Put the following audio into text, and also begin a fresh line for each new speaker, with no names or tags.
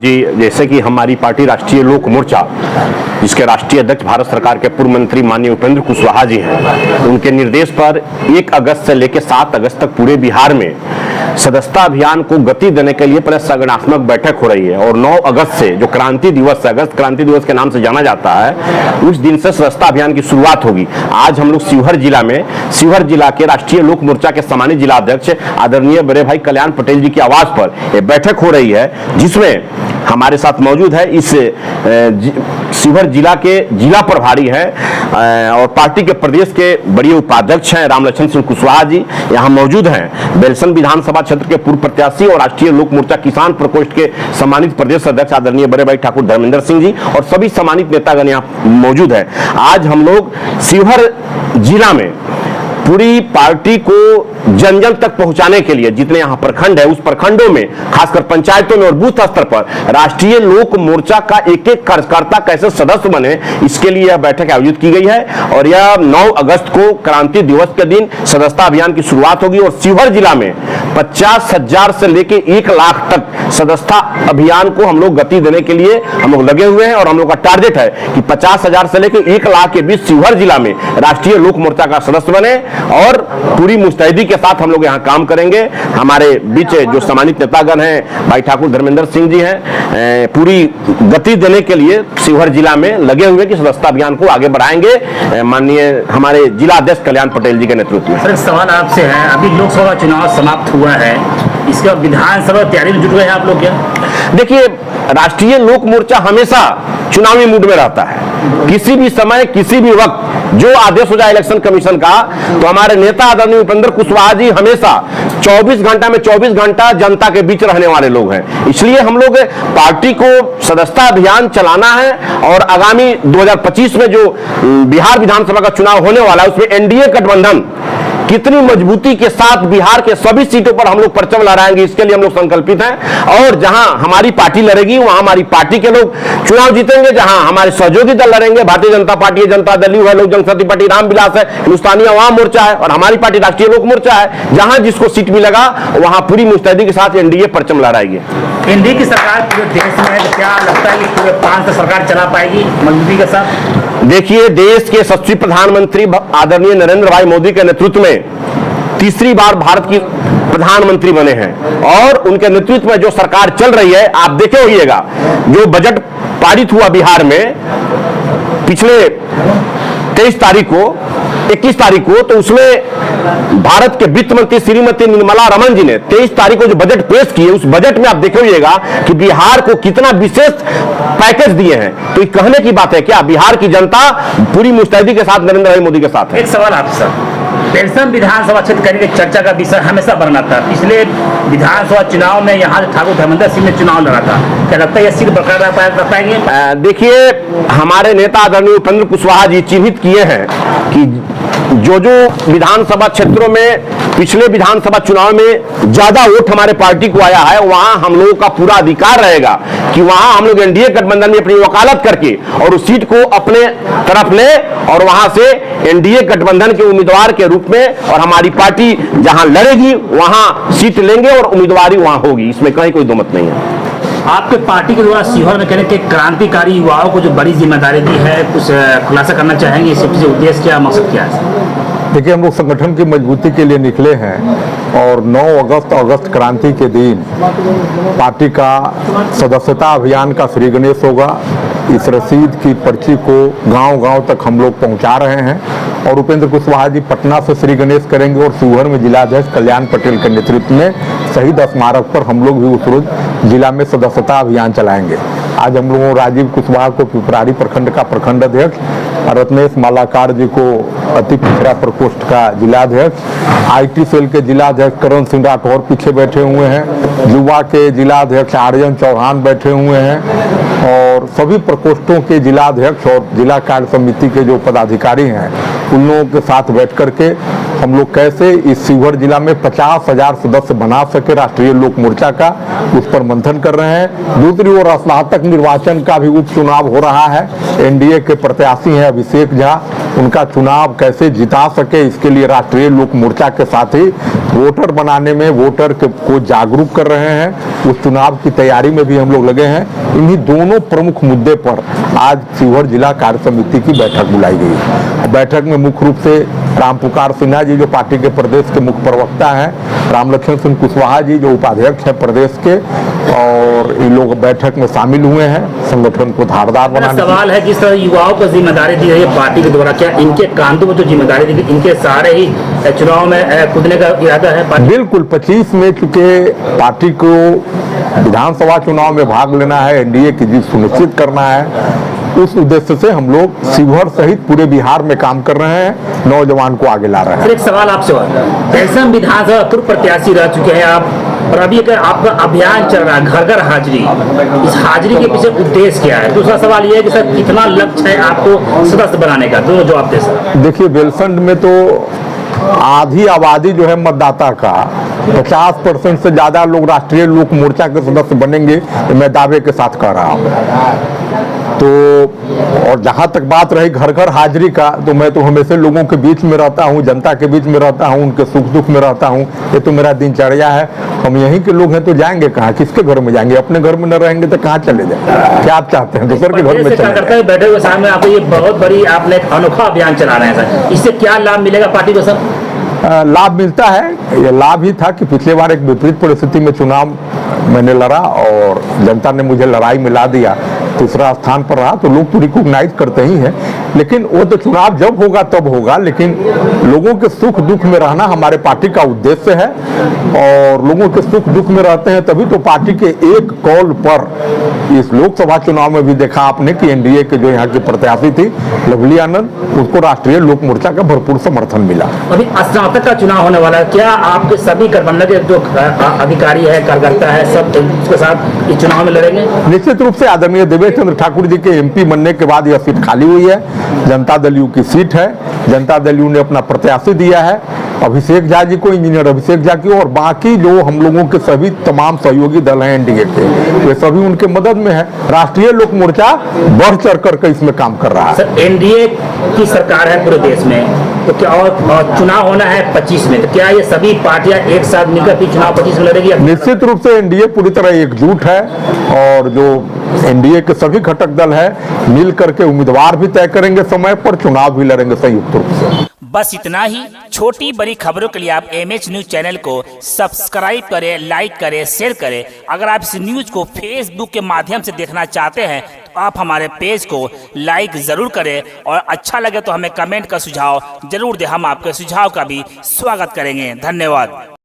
जी, जैसे कि हमारी पार्टी राष्ट्रीय लोक मोर्चा, जिसके राष्ट्रीय अध्यक्ष भारत सरकार के पूर्व मंत्री माननीय उपेंद्र कुशवाहा जी हैं, उनके निर्देश पर 1 अगस्त से लेकर 7 अगस्त तक पूरे बिहार में सदस्यता अभियान को गति देने के लिए पहले संगठनात्मक बैठक हो रही है। और 9 अगस्त से जो क्रांति दिवस, अगस्त क्रांति दिवस के नाम से जाना जाता है, उस दिन से सदस्यता अभियान की शुरुआत होगी। आज हम लोग शिवहर जिला में, शिवहर जिला के राष्ट्रीय लोक मोर्चा के सम्मानित जिला अध्यक्ष आदरणीय बड़े भाई कल्याण पटेल जी की आवाज पर एक बैठक हो रही है, जिसमें हमारे साथ मौजूद है इस शिवहर जिला के जिला प्रभारी हैं और पार्टी के प्रदेश के बड़े उपाध्यक्ष हैं रामलक्ष्मण सिंह कुशवाहा जी यहाँ मौजूद हैं। बेलसन विधानसभा क्षेत्र के पूर्व प्रत्याशी और राष्ट्रीय लोक मोर्चा किसान प्रकोष्ठ के सम्मानित प्रदेश अध्यक्ष आदरणीय बड़े भाई ठाकुर धर्मेंद्र सिंह जी और सभी सम्मानित नेतागण यहाँ मौजूद है। आज हम लोग शिवहर जिला में पूरी पार्टी को जन जन तक पहुंचाने के लिए जितने यहाँ प्रखंड है, उस प्रखंडों में खासकर पंचायतों में और बूथ स्तर पर राष्ट्रीय लोक मोर्चा का एक एक कार्यकर्ता कैसे सदस्य बने, इसके लिए यह बैठक आयोजित की गई है। और यह 9 अगस्त को क्रांति दिवस के दिन सदस्यता अभियान की शुरुआत होगी और शिवहर जिला में 50,000 से लेकर 1 लाख तक सदस्यता अभियान को हम लोग गति देने के लिए हम लोग लगे हुए हैं। और हम लोग का टारगेट है कि 50,000 से लेकर 1 लाख के बीच शिवहर जिला में राष्ट्रीय लोक मोर्चा का सदस्य बने और पूरी मुस्तैदी के साथ हम लोग यहाँ काम करेंगे। हमारे बीच जो सम्मानित नेतागण हैं, भाई ठाकुर धर्मेंद्र सिंह जी हैं, पूरी गति देने के लिए शिवहर जिला में लगे हुए कि सदस्यता अभियान को आगे बढ़ाएंगे माननीय हमारे जिला अध्यक्ष कल्याण पटेल जी के नेतृत्व में।
सर, सवाल आपसे है, अभी लोकसभा चुनाव समाप्त हुआ है, इसके बाद विधानसभा तैयारी में जुट गए हैं आप लोग क्या?
देखिए, राष्ट्रीय लोक मोर्चा हमेशा चुनावी मूड में रहता है। किसी भी समय, किसी भी वक्त जो आदेश हो जाए इलेक्शन कमीशन का, तो हमारे नेता आदरणीय उपेंद्र कुशवाहा जी हमेशा 24 घंटा में 24 घंटा जनता के बीच रहने वाले लोग हैं। इसलिए हम लोग पार्टी को सदस्यता अभियान चलाना है और आगामी 2025 में जो बिहार विधानसभा का चुनाव होने वाला है, उसमें एनडीए गठबंधन कितनी मजबूती के साथ बिहार के सभी सीटों पर हम लोग परचम लहराएंगे, इसके लिए हम लोग संकल्पित हैं। और जहां हमारी पार्टी लड़ेगी वहां हमारी पार्टी के लोग चुनाव जीतेंगे, जहां हमारे सहयोगी दल लड़ेंगे, भारतीय जनता पार्टी है, जनता दल है, लोक जनशक्ति पार्टी रामविलास है, हिंदुस्तानी अवाम मोर्चा है और हमारी पार्टी राष्ट्रीय लोक मोर्चा है। जहां जिसको सीट मिलेगा वहां पूरी मुस्तैदी के साथ एनडीए परचम लहराएगी।
एनडीए की सरकार पूरे देश में है, क्या लगता है कि पूरे 5 साल सरकार चला पाएगी मजबूती के साथ?
देखिए, देश के यशस्वी प्रधानमंत्री आदरणीय नरेंद्र भाई मोदी के नेतृत्व में तीसरी बार भारत की प्रधानमंत्री बने हैं और उनके नेतृत्व में जो सरकार चल रही है, आप देखे होइएगा जो बजट पारित हुआ बिहार में पिछले 23 तारीख को 21 तारीख को, तो उसमें भारत के वित्त मंत्री श्रीमती निर्मला रमन जी ने 23 तारीख को जो बजट पेश किए, उस बजट में आप देखिएगा कि बिहार को कितना विशेष पैकेज दिए हैं। तो ये कहने की बात है क्या, बिहार की जनता पूरी मुस्तैदी के साथ नरेंद्र भाई मोदी के साथ है।
एक सवाल आपसे सर, बेलसन विधानसभा क्षेत्र करने की चर्चा का विषय हमेशा बना था। पिछले विधानसभा चुनाव में यहाँ ठाकुर धर्मेंद्र सिंह ने चुनाव लड़ा था, क्या लगता है यह सीट बरकरार रह पाएंगे? देखिए, हमारे नेता आदरणीय उपेंद्र कुशवाहा जी चिन्हित किए हैं कि जो विधानसभा क्षेत्रों में पिछले विधानसभा चुनाव में ज्यादा वोट हमारे पार्टी को आया है, वहां हम लोगों का पूरा अधिकार रहेगा कि वहां हम लोग एनडीए गठबंधन में अपनी वकालत करके और उस सीट को अपने तरफ ले और वहां से एनडीए गठबंधन के उम्मीदवार के रूप में और हमारी पार्टी जहां लड़ेगी वहां सीट लेंगे और उम्मीदवारी वहां होगी, इसमें कहीं कोई दो मत नहीं है। आपके पार्टी के द्वारा शिवहर में कहने के क्रांतिकारी युवाओं को जो बड़ी जिम्मेदारी दी है, कुछ खुलासा करना चाहेंगे? इसके पीछे उद्देश्य क्या, मकसद क्या है?
देखिए, हम लोग संगठन की मजबूती के लिए निकले हैं और 9 अगस्त क्रांति के दिन पार्टी का सदस्यता अभियान का श्री गणेश होगा। इस रसीद की पर्ची को गांव-गांव तक हम लोग पहुंचा रहे हैं और उपेंद्र कुशवाहा जी पटना से श्री गणेश करेंगे और शिवहर में जिलाध्यक्ष कल्याण पटेल के नेतृत्व में शहीद स्मारक पर हम लोग भी उस रोज जिला में सदस्यता अभियान चलाएंगे। आज हम लोगों राजीव कुशवाहा को पिपरारी प्रखंड का प्रखंड अध्यक्ष, रत्नेश मालाकार जी को अति पिछड़ा प्रकोष्ठ का जिलाध्यक्ष, IT सेल के जिलाध्यक्ष करण सिंह राठौर पीछे बैठे हुए हैं, युवा के जिलाध्यक्ष आर्यन चौहान बैठे हुए हैं और सभी प्रकोष्ठों के जिलाध्यक्ष और जिला कार्य समिति के जो पदाधिकारी हैं उन लोगों के साथ बैठ करके हम लोग कैसे इस शिवहर जिला में 50,000 सदस्य बना सके राष्ट्रीय लोक मोर्चा का, उस पर मंथन कर रहे हैं। दूसरी ओर स्नातक निर्वाचन का भी उपचुनाव हो रहा है। एनडीए के प्रत्याशी हैं अभिषेक झा, उनका चुनाव कैसे जिता सके इसके लिए राष्ट्रीय लोक मोर्चा के साथ ही वोटर बनाने में वोटर को जागरूक कर रहे हैं। उस चुनाव की तैयारी में भी हम लोग लगे हैं। इन्हीं दोनों प्रमुख मुद्दे पर आज शिवहर जिला कार्य समिति की बैठक बुलाई गई। बैठक में मुख्य रूप से रामपुकार सिन्हा जी जो पार्टी के प्रदेश के मुख्य प्रवक्ता हैं, रामलखन सिंह कुशवाहा जी जो उपाध्यक्ष हैं प्रदेश के, और ये लोग बैठक में शामिल हुए हैं संगठन को धारदार बनाने।
सवाल है जिस तरह युवाओं को जिम्मेदारी दी गई है पार्टी के द्वारा, क्या इनके कांधों पर जो जिम्मेदारी दी गई इनके सारे ही चुनाव में कूदने का इरादा है?
बिल्कुल, 25 में चूंकि पार्टी को विधानसभा चुनाव में भाग लेना है, एनडीए की जीत सुनिश्चित करना है, उस उद्देश्य से हम लोग शिवहर सहित पूरे बिहार में काम कर रहे हैं, नौजवान को आगे ला रहे हैं।
एक सवाल आपसे और, बेलसम विधानसभा पूर्व प्रत्याशी रह चुके हैं आप, और अभी अगर आपका अभियान चल रहा है घर घर हाजिरी, इस हाजिरी के पीछे उद्देश्य क्या है? दूसरा सवाल ये है कि सर कितना लक्ष्य है आपको सदस्य बनाने का? दोनों जवाब दे सर।
देखिए, बेलसंड में तो आधी आबादी जो है मतदाता का 50% से ज्यादा लोग राष्ट्रीय लोक मोर्चा के सदस्य बनेंगे, मैं दावे के साथ कह रहा हूँ। तो और जहाँ तक बात रही घर घर हाजिरी का, तो मैं तो हमेशा लोगों के बीच में रहता हूँ, जनता के बीच में रहता हूँ, उनके सुख दुख में रहता हूँ। ये तो मेरा दिनचर्या है। हम यहीं के लोग हैं तो जाएंगे कहाँ, किसके घर में जाएंगे? अपने घर में न रहेंगे तो कहाँ चले जाए? क्या आप चाहते हैं दूसरे के घर में चले?
बैठे हुए सामने आप ये बहुत बड़ी आपने एक अनोखा अभियान चला रहे हैं सर, इससे क्या लाभ मिलेगा पार्टी को सर?
लाभ मिलता है। ये लाभ ही था कि पिछले बार एक विपरीत परिस्थिति में चुनाव मैंने लड़ा और जनता ने मुझे लड़ाई में ला दिया, तीसरा स्थान पर रहा, तो लोग तो रिकॉग्नाइज करते ही हैं। लेकिन वो तो चुनाव जब होगा तब होगा, लेकिन लोगों के सुख दुख में रहना हमारे पार्टी का उद्देश्य है, और लोगों के सुख दुख में रहते हैं तभी तो पार्टी के एक कॉल पर इस लोकसभा चुनाव में भी देखा आपने कि एनडीए के जो यहाँ की प्रत्याशी थी लवली आनंद, उसको राष्ट्रीय लोक मोर्चा का भरपूर समर्थन मिला।
अभी स्नातक का चुनाव होने वाला है, क्या आपके सभी गठबंधन के जो अधिकारी है कार्यकर्ता है सब उसके साथ इस चुनाव में लड़ेंगे?
निश्चित रूप से आदरणीय देवेश चंद्र ठाकुर जी के एमपी बनने के बाद यह सीट खाली हुई है, जनता दल यू की सीट है। जनता दल यू ने अपना प्रत्याशी दिया है अभिषेक झा जी को, इंजीनियर अभिषेक झा की, और बाकी जो हम लोगों के सभी तमाम सहयोगी दल हैं एनडीए के, वे सभी उनके मदद में है। राष्ट्रीय लोक मोर्चा बढ़ चढ़ कर इसमें काम कर रहा है।
सर, एनडीए की सरकार है पूरे देश में, तो क्या और चुनाव होना है 25 में, तो क्या ये सभी पार्टियां एक साथ मिलकर भी चुनाव 25 में लड़ेगी?
निश्चित रूप से एनडीए पूरी तरह एकजुट है, और जो एनडीए के सभी घटक दल है मिल करके उम्मीदवार भी तय करेंगे, समय पर चुनाव भी लड़ेंगे संयुक्त रूप से।
बस इतना ही। छोटी बड़ी खबरों के लिए आप एमएच न्यूज चैनल को सब्सक्राइब करें, लाइक करें, शेयर करें। अगर आप इस न्यूज को फेसबुक के माध्यम से देखना चाहते हैं तो आप हमारे पेज को लाइक जरूर करें, और अच्छा लगे तो हमें कमेंट का सुझाव जरूर दें। हम आपके सुझाव का भी स्वागत करेंगे। धन्यवाद।